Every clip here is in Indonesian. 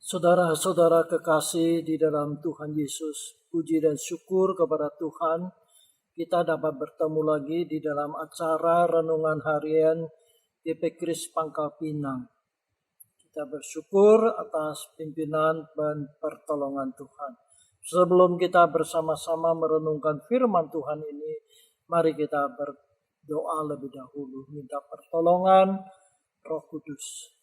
Saudara-saudara kekasih di dalam Tuhan Yesus, puji dan syukur kepada Tuhan, kita dapat bertemu lagi di dalam acara Renungan Harian GP Kris Pangkal Pinang. Kita bersyukur atas pimpinan dan pertolongan Tuhan. Sebelum kita bersama-sama merenungkan firman Tuhan ini, mari kita berdoa lebih dahulu, minta pertolongan Roh Kudus.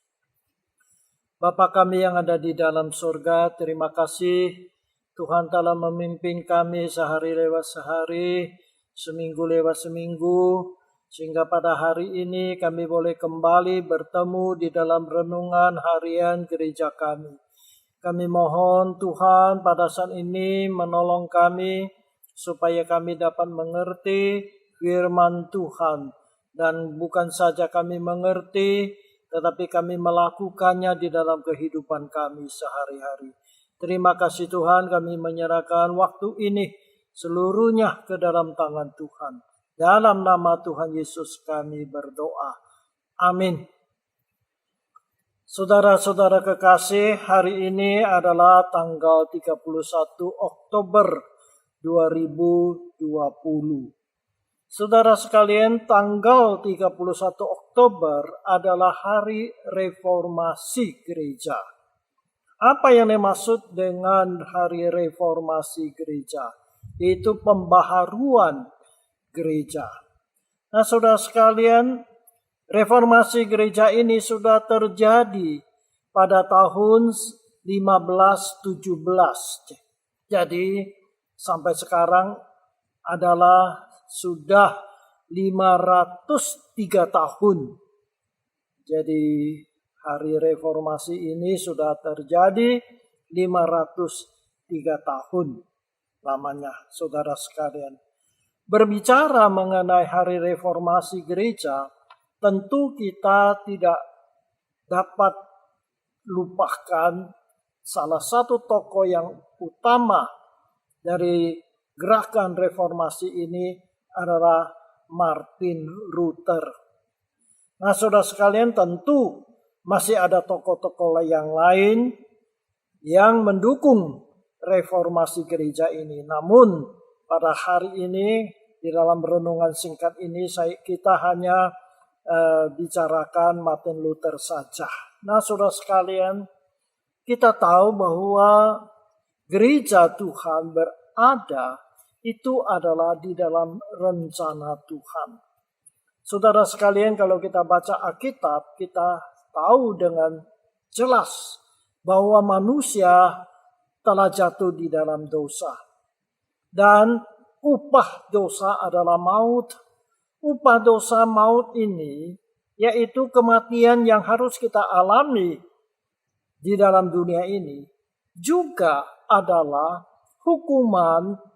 Bapa kami yang ada di dalam surga, terima kasih Tuhan telah memimpin kami sehari lewat sehari, seminggu lewat seminggu, sehingga pada hari ini kami boleh kembali bertemu di dalam renungan harian gereja kami. Kami mohon Tuhan pada saat ini menolong kami supaya kami dapat mengerti firman Tuhan. Dan bukan saja kami mengerti, tetapi kami melakukannya di dalam kehidupan kami sehari-hari. Terima kasih Tuhan, kami menyerahkan waktu ini seluruhnya ke dalam tangan Tuhan. Dalam nama Tuhan Yesus kami berdoa. Amin. Saudara-saudara kekasih, hari ini adalah tanggal 31 Oktober 2020. Saudara sekalian, tanggal 31 Oktober adalah hari reformasi gereja. Apa yang dimaksud dengan hari reformasi gereja? Yaitu pembaharuan gereja. Nah, saudara sekalian, reformasi gereja ini sudah terjadi pada tahun 1517. Jadi, sampai sekarang adalah sudah 503 tahun. Jadi hari reformasi ini sudah terjadi 503 tahun lamanya, saudara sekalian. Berbicara mengenai hari reformasi gereja, tentu kita tidak dapat lupakan salah satu tokoh yang utama dari gerakan reformasi ini adalah Martin Luther. Nah, saudara sekalian, tentu masih ada tokoh-tokoh yang lain yang mendukung reformasi gereja ini. Namun pada hari ini di dalam renungan singkat ini kita hanya bicarakan Martin Luther saja. Nah, saudara sekalian, kita tahu bahwa gereja Tuhan berada itu adalah di dalam rencana Tuhan. Saudara sekalian, kalau kita baca Alkitab, kita tahu dengan jelas bahwa manusia telah jatuh di dalam dosa. Dan upah dosa adalah maut. Upah dosa maut ini yaitu kematian yang harus kita alami di dalam dunia ini. Juga adalah hukuman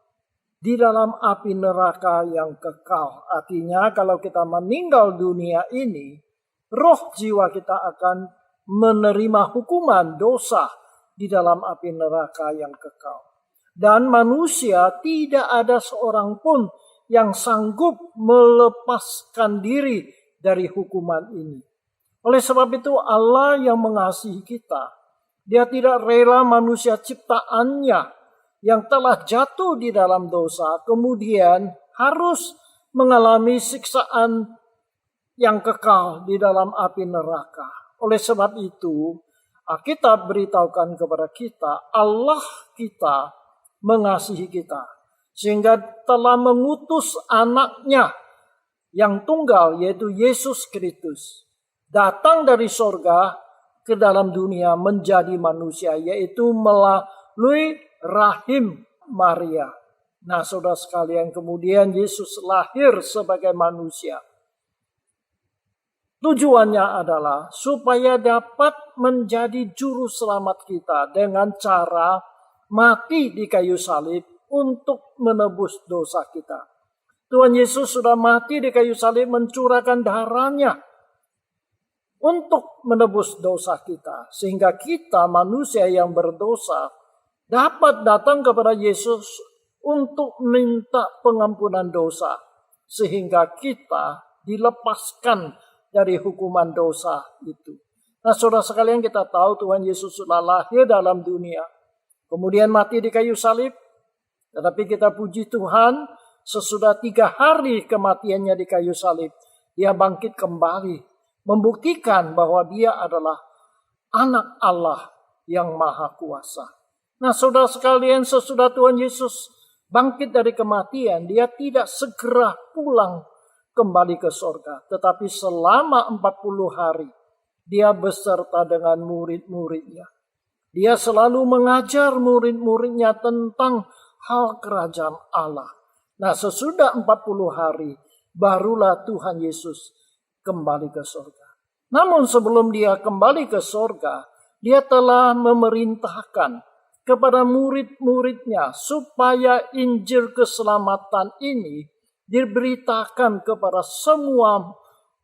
di dalam api neraka yang kekal. Artinya kalau kita meninggal dunia ini, roh jiwa kita akan menerima hukuman dosa di dalam api neraka yang kekal. Dan manusia tidak ada seorang pun yang sanggup melepaskan diri dari hukuman ini. Oleh sebab itu Allah yang mengasihi kita, Dia tidak rela manusia ciptaannya yang telah jatuh di dalam dosa, kemudian harus mengalami siksaan yang kekal di dalam api neraka. Oleh sebab itu, Alkitab beritahukan kepada kita, Allah kita mengasihi kita, sehingga telah mengutus anaknya yang tunggal, yaitu Yesus Kristus, datang dari sorga ke dalam dunia menjadi manusia, yaitu melalui rahim Maria. Nah, saudara sekalian, kemudian Yesus lahir sebagai manusia. Tujuannya adalah supaya dapat menjadi juru selamat kita dengan cara mati di kayu salib untuk menebus dosa kita. Tuhan Yesus sudah mati di kayu salib, mencurahkan darahnya untuk menebus dosa kita. Sehingga kita manusia yang berdosa dapat datang kepada Yesus untuk minta pengampunan dosa. Sehingga kita dilepaskan dari hukuman dosa itu. Nah, saudara sekalian, kita tahu Tuhan Yesus sudah lahir dalam dunia, kemudian mati di kayu salib. Tetapi kita puji Tuhan, sesudah 3 hari kematiannya di kayu salib, dia bangkit kembali, membuktikan bahwa dia adalah anak Allah yang maha kuasa. Nah, saudara sekalian, sesudah Tuhan Yesus bangkit dari kematian, dia tidak segera pulang kembali ke sorga. Tetapi selama 40 hari, dia beserta dengan murid-muridnya. Dia selalu mengajar murid-muridnya tentang hal kerajaan Allah. Nah, sesudah 40 hari, barulah Tuhan Yesus kembali ke sorga. Namun sebelum dia kembali ke sorga, dia telah memerintahkan kepada murid-muridnya supaya Injil keselamatan ini diberitakan kepada semua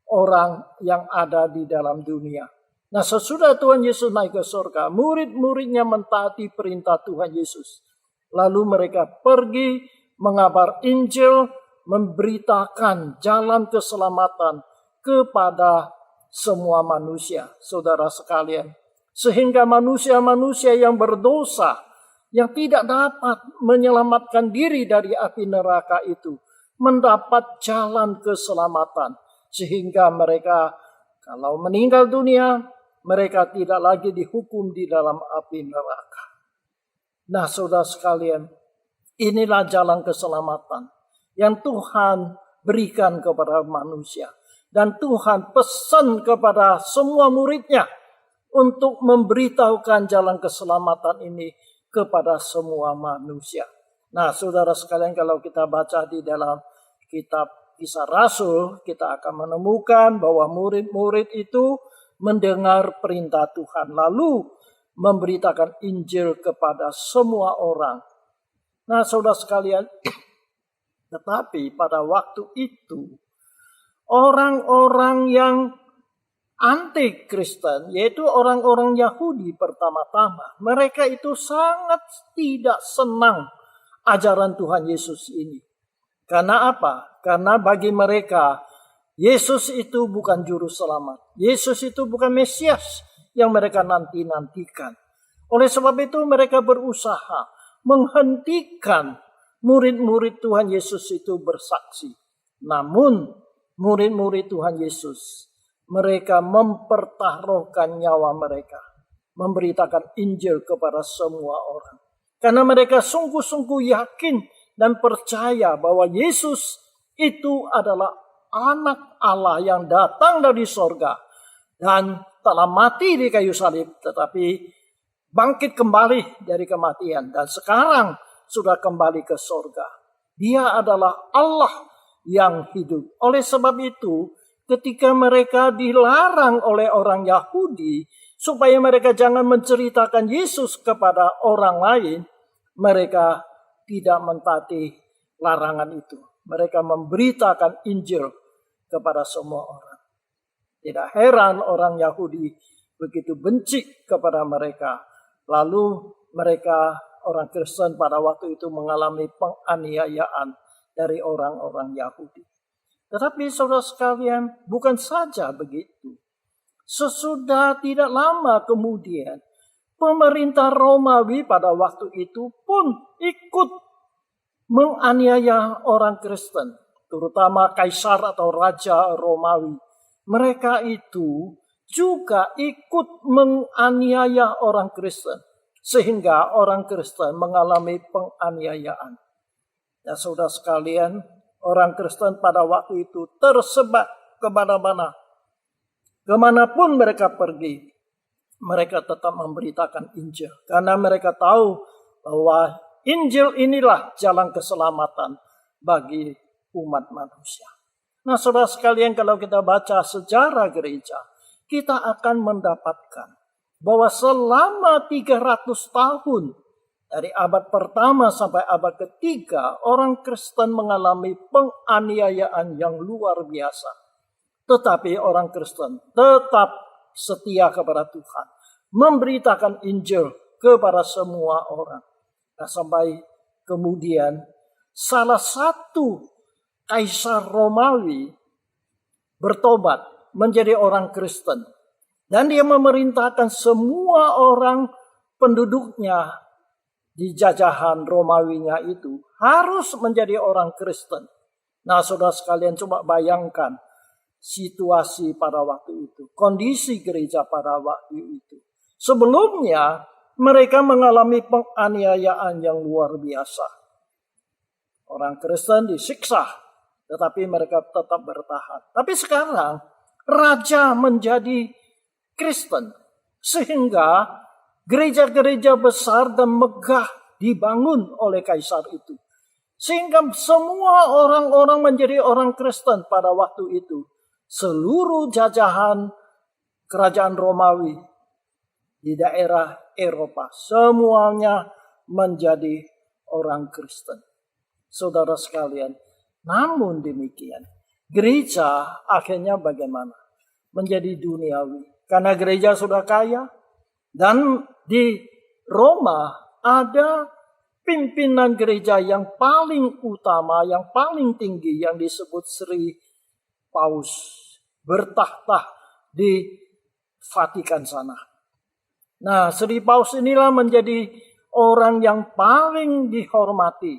orang yang ada di dalam dunia. Nah, sesudah Tuhan Yesus naik ke surga, murid-muridnya mentaati perintah Tuhan Yesus. Lalu mereka pergi mengabar Injil, memberitakan jalan keselamatan kepada semua manusia, saudara sekalian. Sehingga manusia-manusia yang berdosa, yang tidak dapat menyelamatkan diri dari api neraka itu, mendapat jalan keselamatan. Sehingga mereka kalau meninggal dunia, mereka tidak lagi dihukum di dalam api neraka. Nah, saudara sekalian, inilah jalan keselamatan yang Tuhan berikan kepada manusia. Dan Tuhan pesan kepada semua muridnya untuk memberitahukan jalan keselamatan ini kepada semua manusia. Nah, saudara sekalian, kalau kita baca di dalam kitab Kisah Rasul, kita akan menemukan bahwa murid-murid itu mendengar perintah Tuhan, lalu memberitakan Injil kepada semua orang. Nah, saudara sekalian, tetapi pada waktu itu, orang-orang yang anti-Kristen, yaitu orang-orang Yahudi pertama-tama, mereka itu sangat tidak senang ajaran Tuhan Yesus ini. Karena apa? Karena bagi mereka, Yesus itu bukan juru selamat. Yesus itu bukan Mesias yang mereka nanti-nantikan. Oleh sebab itu mereka berusaha menghentikan murid-murid Tuhan Yesus itu bersaksi. Namun murid-murid Tuhan Yesus, mereka mempertaruhkan nyawa mereka, memberitakan Injil kepada semua orang. Karena mereka sungguh-sungguh yakin dan percaya bahwa Yesus itu adalah anak Allah yang datang dari sorga dan telah mati di kayu salib, tetapi bangkit kembali dari kematian dan sekarang sudah kembali ke sorga. Dia adalah Allah yang hidup. Oleh sebab itu, ketika mereka dilarang oleh orang Yahudi supaya mereka jangan menceritakan Yesus kepada orang lain, mereka tidak mentaati larangan itu. Mereka memberitakan Injil kepada semua orang. Tidak heran orang Yahudi begitu benci kepada mereka. Lalu mereka, orang Kristen pada waktu itu, mengalami penganiayaan dari orang-orang Yahudi. Tetapi saudara sekalian, bukan saja begitu. Sesudah tidak lama kemudian, pemerintah Romawi pada waktu itu pun ikut menganiaya orang Kristen, terutama kaisar atau raja Romawi. Mereka itu juga ikut menganiaya orang Kristen, sehingga orang Kristen mengalami penganiayaan. Ya, saudara sekalian, orang Kristen pada waktu itu tersebar kemana-mana. Kemanapun mereka pergi, mereka tetap memberitakan Injil. Karena mereka tahu bahwa Injil inilah jalan keselamatan bagi umat manusia. Nah, saudara sekalian, kalau kita baca sejarah gereja, kita akan mendapatkan bahwa selama 300 tahun, dari abad pertama sampai abad ketiga, orang Kristen mengalami penganiayaan yang luar biasa. Tetapi orang Kristen tetap setia kepada Tuhan, memberitakan Injil kepada semua orang. Nah, sampai kemudian salah satu kaisar Romawi bertobat menjadi orang Kristen. Dan dia memerintahkan semua orang penduduknya di jajahan Romawinya itu harus menjadi orang Kristen. Nah, saudara sekalian, coba bayangkan situasi pada waktu itu, kondisi gereja pada waktu itu. Sebelumnya mereka mengalami penganiayaan yang luar biasa. Orang Kristen disiksa, tetapi mereka tetap bertahan. Tapi sekarang raja menjadi Kristen, sehingga gereja-gereja besar dan megah dibangun oleh kaisar itu. Sehingga semua orang-orang menjadi orang Kristen pada waktu itu. Seluruh jajahan kerajaan Romawi di daerah Eropa, semuanya menjadi orang Kristen. Saudara sekalian, namun demikian, gereja akhirnya bagaimana? Menjadi duniawi. Karena gereja sudah kaya, dan di Roma ada pimpinan gereja yang paling utama, yang paling tinggi, yang disebut Sri Paus, bertahta di Vatikan sana. Nah, Sri Paus inilah menjadi orang yang paling dihormati,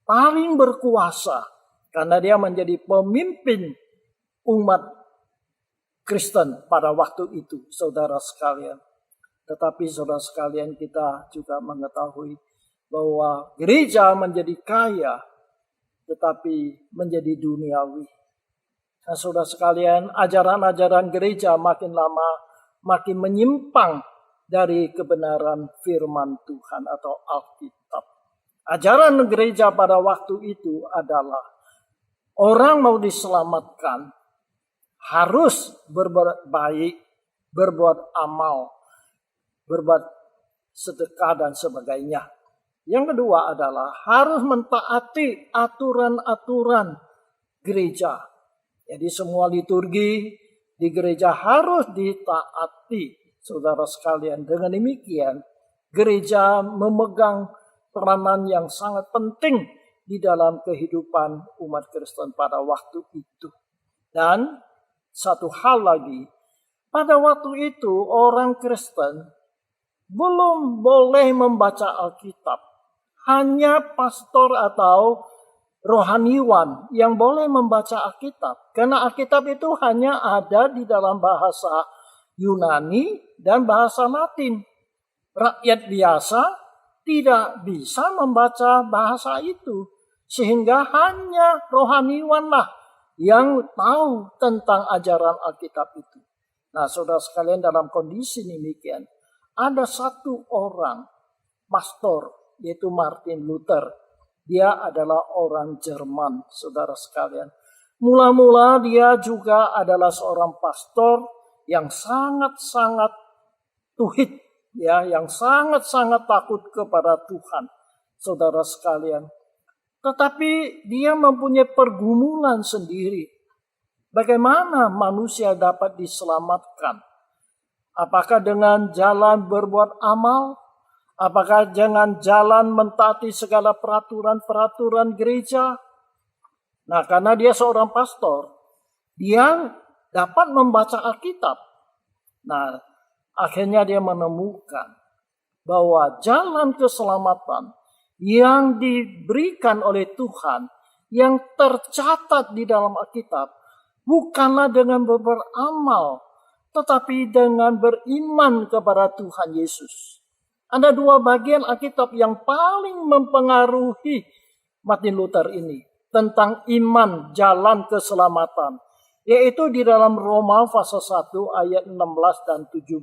paling berkuasa, karena dia menjadi pemimpin umat Kristen pada waktu itu, saudara sekalian. Tetapi saudara sekalian, kita juga mengetahui bahwa gereja menjadi kaya, tetapi menjadi duniawi. Nah, saudara sekalian, ajaran-ajaran gereja makin lama makin menyimpang dari kebenaran firman Tuhan atau Alkitab. Ajaran gereja pada waktu itu adalah orang mau diselamatkan harus berbuat baik, berbuat amal, berbuat sedekah dan sebagainya. Yang kedua adalah harus mentaati aturan-aturan gereja. Jadi semua liturgi di gereja harus ditaati, saudara sekalian. Dengan demikian, gereja memegang peranan yang sangat penting di dalam kehidupan umat Kristen pada waktu itu. Dan satu hal lagi, pada waktu itu orang Kristen belum boleh membaca Alkitab. Hanya pastor atau rohaniwan yang boleh membaca Alkitab. Karena Alkitab itu hanya ada di dalam bahasa Yunani dan bahasa Latin. Rakyat biasa tidak bisa membaca bahasa itu. Sehingga hanya rohaniwanlah yang tahu tentang ajaran Alkitab itu. Nah, saudara sekalian, dalam kondisi demikian, ada satu orang pastor, yaitu Martin Luther. Dia adalah orang Jerman, saudara sekalian. Mula-mula dia juga adalah seorang pastor yang sangat-sangat tuhid, ya, yang sangat-sangat takut kepada Tuhan, saudara sekalian. Tetapi dia mempunyai pergumulan sendiri. Bagaimana manusia dapat diselamatkan? Apakah dengan jalan berbuat amal? Apakah dengan jalan mentaati segala peraturan-peraturan gereja? Nah, karena dia seorang pastor, dia dapat membaca Alkitab. Nah, akhirnya dia menemukan bahwa jalan keselamatan yang diberikan oleh Tuhan, yang tercatat di dalam Alkitab, bukanlah dengan beramal, tetapi dengan beriman kepada Tuhan Yesus. Ada dua bagian Alkitab yang paling mempengaruhi Martin Luther ini tentang iman, jalan keselamatan, yaitu di dalam Roma pasal 1 ayat 16 dan 17.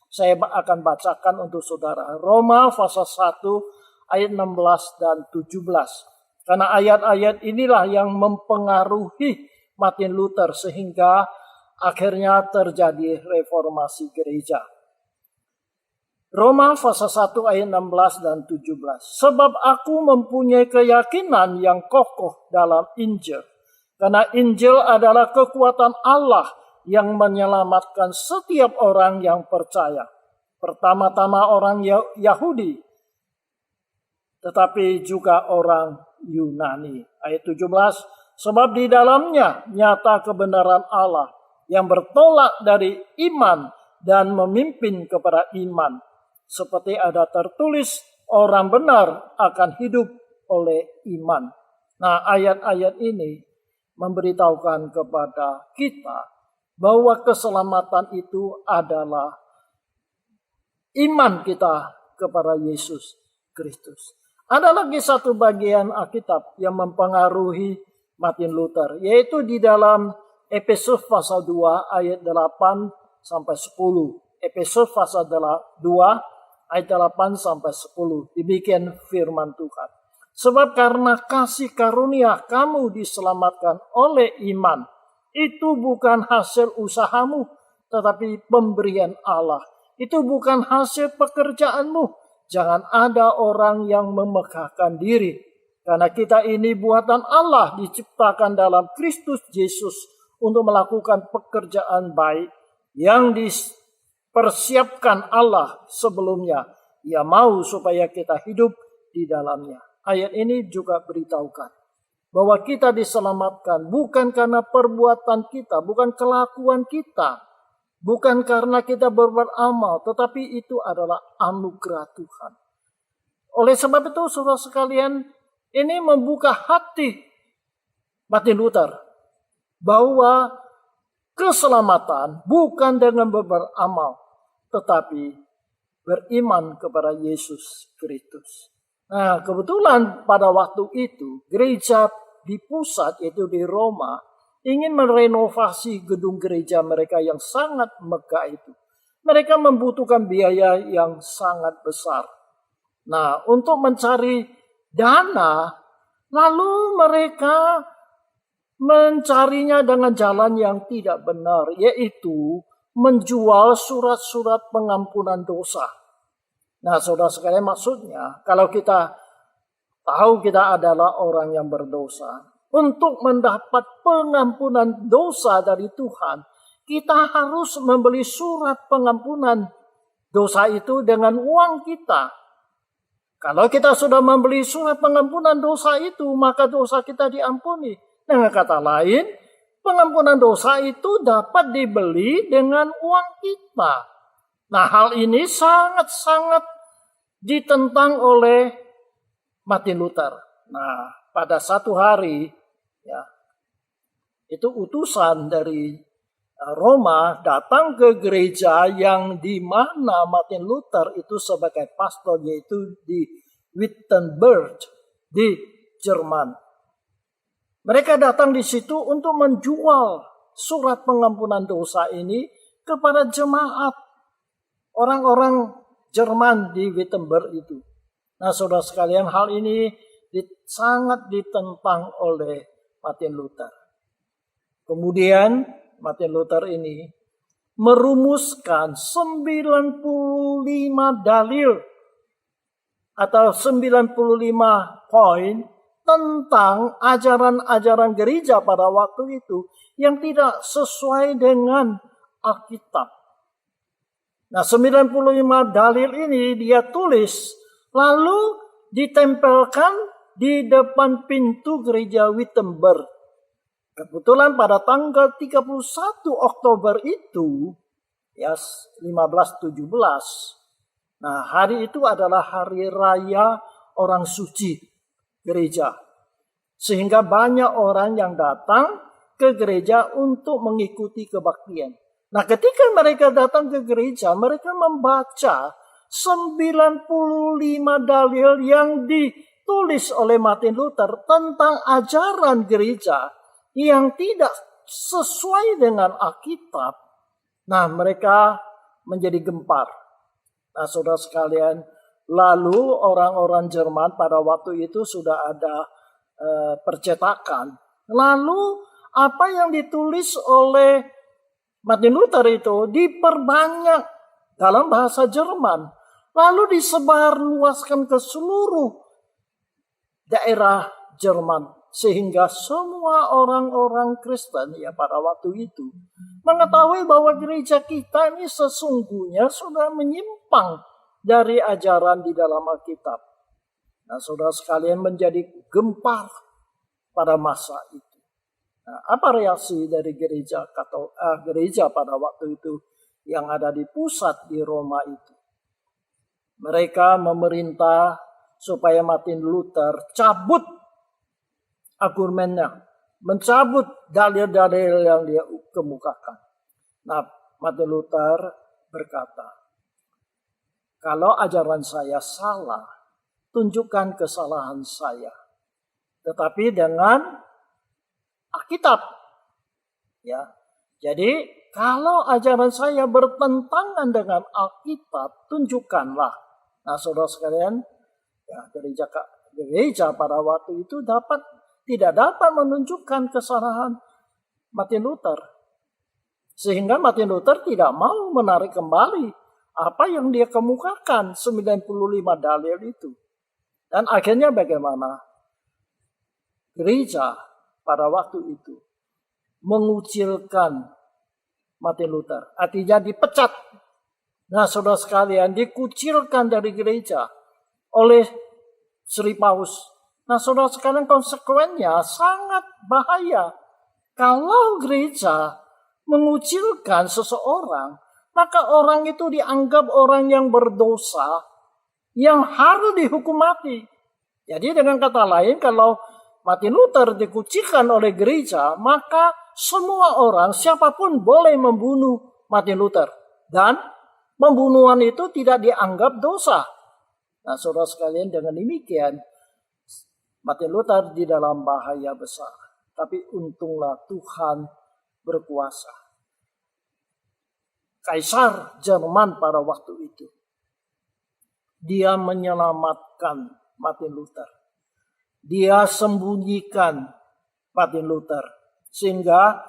Saya akan bacakan untuk saudara. Roma pasal 1 ayat 16 dan 17. Karena ayat-ayat inilah yang mempengaruhi Martin Luther sehingga akhirnya terjadi reformasi gereja. Roma pasal 1 ayat 16 dan 17. Sebab aku mempunyai keyakinan yang kokoh dalam Injil. Karena Injil adalah kekuatan Allah yang menyelamatkan setiap orang yang percaya. Pertama-tama orang Yahudi, tetapi juga orang Yunani. Ayat 17, sebab di dalamnya nyata kebenaran Allah yang bertolak dari iman dan memimpin kepada iman. Seperti ada tertulis, orang benar akan hidup oleh iman. Nah, ayat-ayat ini memberitahukan kepada kita bahwa keselamatan itu adalah iman kita kepada Yesus Kristus. Ada lagi satu bagian Alkitab yang mempengaruhi Martin Luther, yaitu di dalam Efesus pasal 2 ayat 8 sampai 10. Efesus pasal 2 ayat 8 sampai 10. Demikian firman Tuhan. Sebab karena kasih karunia kamu diselamatkan oleh iman. Itu bukan hasil usahamu, tetapi pemberian Allah. Itu bukan hasil pekerjaanmu. Jangan ada orang yang memegahkan diri. Karena kita ini buatan Allah, diciptakan dalam Kristus Yesus untuk melakukan pekerjaan baik yang dipersiapkan Allah sebelumnya. Ia mau supaya kita hidup di dalamnya. Ayat ini juga beritahukan bahwa kita diselamatkan bukan karena perbuatan kita, bukan kelakuan kita, bukan karena kita berbuat amal, tetapi itu adalah anugerah Tuhan. Oleh sebab itu, saudara sekalian, ini membuka hati Martin Luther bahwa keselamatan bukan dengan berbuat amal, tetapi beriman kepada Yesus Kristus. Nah, kebetulan pada waktu itu gereja di pusat, yaitu di Roma, ingin merenovasi gedung gereja mereka yang sangat megah itu. Mereka membutuhkan biaya yang sangat besar. Nah, untuk mencari dana, lalu mereka mencarinya dengan jalan yang tidak benar, yaitu menjual surat-surat pengampunan dosa. Nah, saudara sekalian, maksudnya kalau kita tahu kita adalah orang yang berdosa, untuk mendapat pengampunan dosa dari Tuhan, kita harus membeli surat pengampunan dosa itu dengan uang kita. Kalau kita sudah membeli surat pengampunan dosa itu, maka dosa kita diampuni. Dengan kata lain, pengampunan dosa itu dapat dibeli dengan uang kita. Nah, hal ini sangat-sangat ditentang oleh Martin Luther. Nah, pada satu hari, ya, itu utusan dari Roma datang ke gereja yang di mana Martin Luther itu sebagai pastor, yaitu di Wittenberg di Jerman. Mereka datang di situ untuk menjual surat pengampunan dosa ini kepada jemaat orang-orang Jerman di Wittenberg itu. Nah, saudara sekalian, hal ini sangat ditentang oleh Martin Luther. Kemudian Martin Luther ini merumuskan 95 dalil atau 95 poin tentang ajaran-ajaran gereja pada waktu itu yang tidak sesuai dengan Alkitab. Nah, 95 dalil ini dia tulis, lalu ditempelkan di depan pintu gereja Wittenberg. Kebetulan pada tanggal 31 Oktober itu, ya 1517. Nah, hari itu adalah hari raya orang suci gereja. Sehingga banyak orang yang datang ke gereja untuk mengikuti kebaktian. Nah, ketika mereka datang ke gereja, mereka membaca 95 dalil yang ditulis oleh Martin Luther tentang ajaran gereja yang tidak sesuai dengan Alkitab. Nah, mereka menjadi gempar. Nah, saudara sekalian, lalu orang-orang Jerman pada waktu itu sudah ada percetakan. Lalu apa yang ditulis oleh Martin Luther itu diperbanyak dalam bahasa Jerman. Lalu disebarluaskan ke seluruh daerah Jerman. Sehingga semua orang-orang Kristen ya pada waktu itu mengetahui bahwa gereja kita ini sesungguhnya sudah menyimpang dari ajaran di dalam Alkitab. Nah, saudara sekalian, menjadi gempar pada masa itu. Nah, apa reaksi dari gereja pada waktu itu? yang ada di pusat di Roma itu. Mereka memerintah supaya Martin Luther cabut argumennya, mencabut dalil-dalil yang dia kemukakan. Nah, Martin Luther berkata, kalau ajaran saya salah, tunjukkan kesalahan saya. Tetapi dengan Alkitab. Ya. Jadi kalau ajaran saya bertentangan dengan Alkitab, tunjukkanlah. Nah, saudara sekalian, ya, gereja pada waktu itu tidak dapat menunjukkan kesalahan Martin Luther. Sehingga Martin Luther tidak mau menarik kembali apa yang dia kemukakan, 95 dalil itu. Dan akhirnya bagaimana? Gereja pada waktu itu mengucilkan Martin Luther. Artinya dipecat. Nah, saudara sekalian, dikucilkan dari gereja oleh Sri Paus. Nah, saudara sekalian, konsekuensinya sangat bahaya. Kalau gereja mengucilkan seseorang, maka orang itu dianggap orang yang berdosa, yang harus dihukum mati. Jadi dengan kata lain, kalau Martin Luther dikucilkan oleh gereja, maka semua orang, siapapun boleh membunuh Martin Luther. Dan pembunuhan itu tidak dianggap dosa. Nah, saudara sekalian, dengan demikian, Martin Luther di dalam bahaya besar. Tapi untunglah Tuhan berkuasa. Kaisar Jerman pada waktu itu, dia menyelamatkan Martin Luther. Dia sembunyikan Martin Luther. Sehingga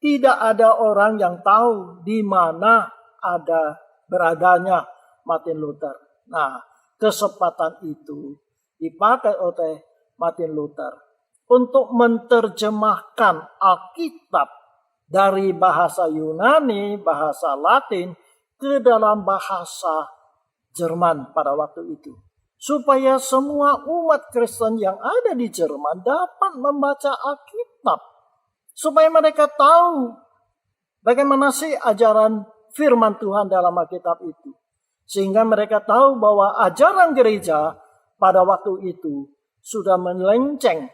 tidak ada orang yang tahu di mana beradanya Martin Luther. Nah, kesempatan itu dipakai oleh Martin Luther untuk menerjemahkan Alkitab dari bahasa Yunani, bahasa Latin, ke dalam bahasa Jerman pada waktu itu. Supaya semua umat Kristen yang ada di Jerman dapat membaca Alkitab. Supaya mereka tahu bagaimana sih ajaran firman Tuhan dalam Alkitab itu. Sehingga mereka tahu bahwa ajaran gereja pada waktu itu sudah melenceng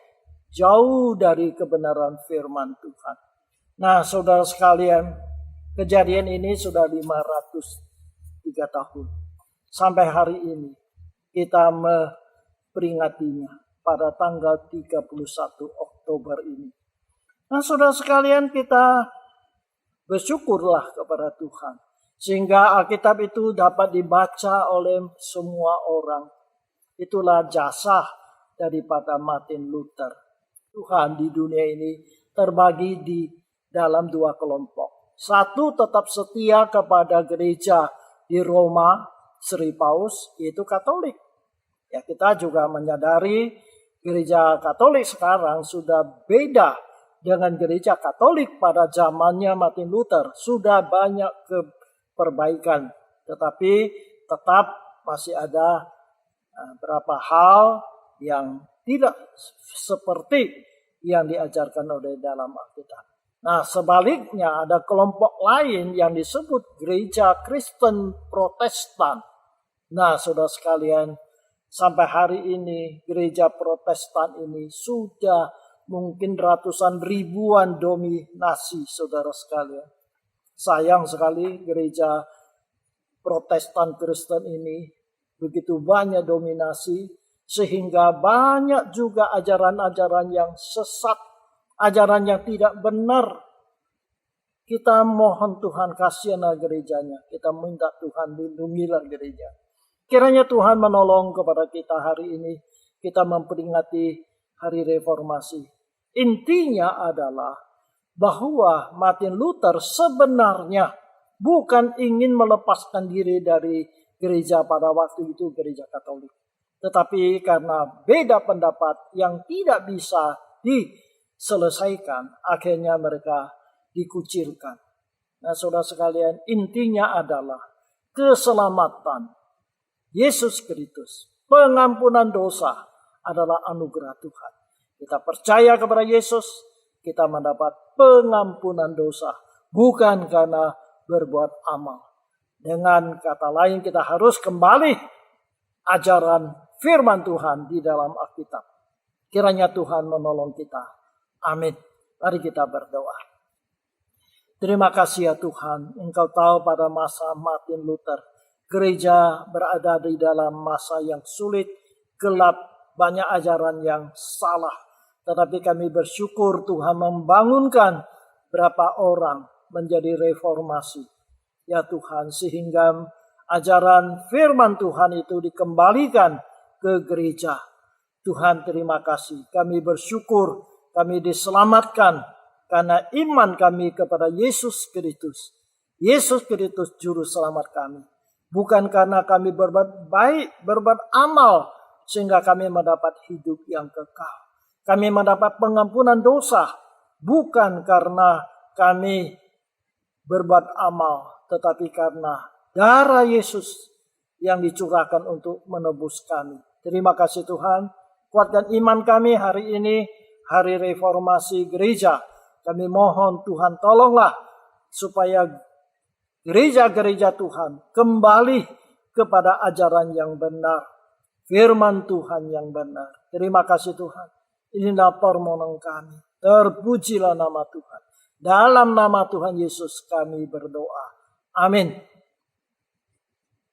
jauh dari kebenaran firman Tuhan. Nah, saudara sekalian, kejadian ini sudah 503 tahun. Sampai hari ini kita memperingatinya pada tanggal 31 Oktober ini. Nah, saudara sekalian, kita bersyukurlah kepada Tuhan. Sehingga Alkitab itu dapat dibaca oleh semua orang. Itulah jasa daripada Martin Luther. Tuhan di dunia ini terbagi di dalam dua kelompok. Satu tetap setia kepada gereja di Roma, Sri Paus, yaitu Katolik. Ya, kita juga menyadari gereja Katolik sekarang sudah beda dengan gereja Katolik pada zamannya Martin Luther. Sudah banyak perbaikan, tetapi tetap masih ada beberapa hal yang tidak seperti yang diajarkan oleh dalam Alkitab. Nah, sebaliknya ada kelompok lain yang disebut gereja Kristen Protestan. Nah, saudara sekalian, sampai hari ini gereja Protestan ini sudah mungkin ratusan ribuan dominasi, saudara sekalian. Sayang sekali gereja Protestan Kristen ini begitu banyak dominasi, sehingga banyak juga ajaran-ajaran yang sesat, ajaran yang tidak benar. Kita mohon Tuhan kasihanlah gerejanya. Kita minta Tuhan lindungilah gereja. Kiranya Tuhan menolong kepada kita hari ini. Kita memperingati Hari Reformasi. Intinya adalah bahwa Martin Luther sebenarnya bukan ingin melepaskan diri dari gereja pada waktu itu, gereja Katolik. Tetapi karena beda pendapat yang tidak bisa diselesaikan, akhirnya mereka dikucilkan. Nah, saudara sekalian, intinya adalah keselamatan Yesus Kristus, pengampunan dosa adalah anugerah Tuhan. Kita percaya kepada Yesus, kita mendapat pengampunan dosa. Bukan karena berbuat amal. Dengan kata lain, kita harus kembali ajaran firman Tuhan di dalam Alkitab. Kiranya Tuhan menolong kita. Amin. Mari kita berdoa. Terima kasih ya Tuhan, Engkau tahu pada masa Martin Luther, gereja berada di dalam masa yang sulit, gelap, banyak ajaran yang salah. Tetapi kami bersyukur Tuhan membangunkan berapa orang menjadi reformasi. Ya Tuhan, sehingga ajaran firman Tuhan itu dikembalikan ke gereja. Tuhan, terima kasih. Kami bersyukur, kami diselamatkan karena iman kami kepada Yesus Kristus. Yesus Kristus juru selamat kami. Bukan karena kami berbuat baik, berbuat amal, sehingga kami mendapat hidup yang kekal. Kami mendapat pengampunan dosa, bukan karena kami berbuat amal, tetapi karena darah Yesus yang dicurahkan untuk menebus kami. Terima kasih Tuhan. Kuatkan iman kami hari ini, hari reformasi gereja. Kami mohon Tuhan tolonglah supaya gereja-gereja Tuhan kembali kepada ajaran yang benar. Firman Tuhan yang benar. Terima kasih Tuhan. Inilah permohonan kami. Terpujilah nama Tuhan. Dalam nama Tuhan Yesus kami berdoa. Amin.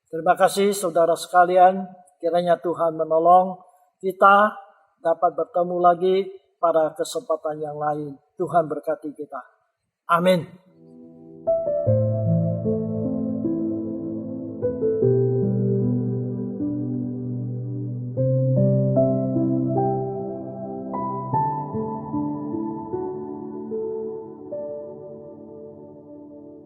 Terima kasih saudara sekalian. Kiranya Tuhan menolong kita dapat bertemu lagi pada kesempatan yang lain. Tuhan berkati kita. Amin.